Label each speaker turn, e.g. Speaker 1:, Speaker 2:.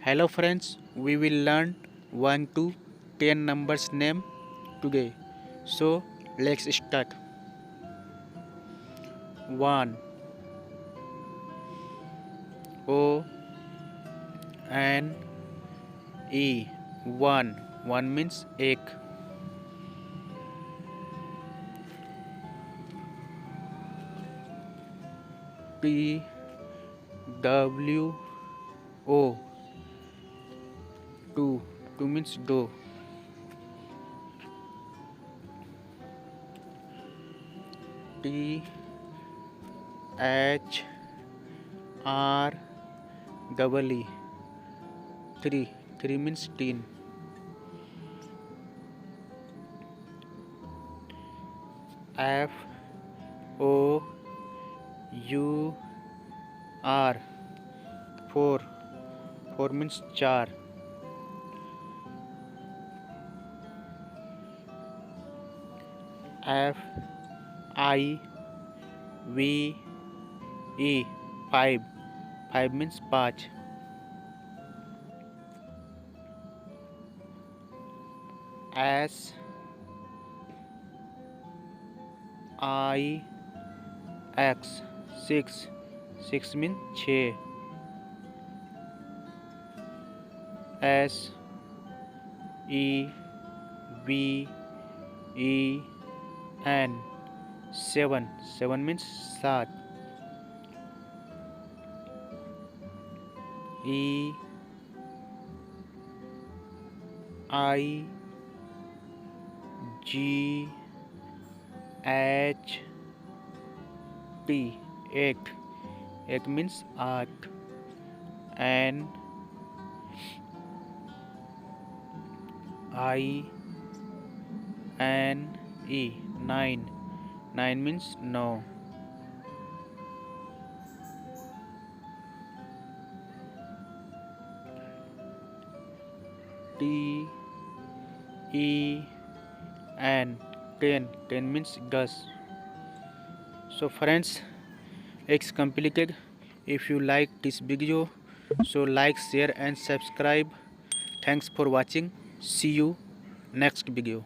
Speaker 1: Hello friends, we will learn 1 to 10 numbers name today. So let's start. 1 O N E 1 means egg. T W O 2 means dough. T H R double E 3 means teen. F O U R 4 means char. F I V E 5 means पाँच. S I X 6 means छः. S E V E N 7 means सात. E I G H T 8 means 8. N I N E 9 means no. T E N 10 means 10. So friends, it's complicated. If you like this video, so like, share and subscribe. Thanks for watching. See you next video.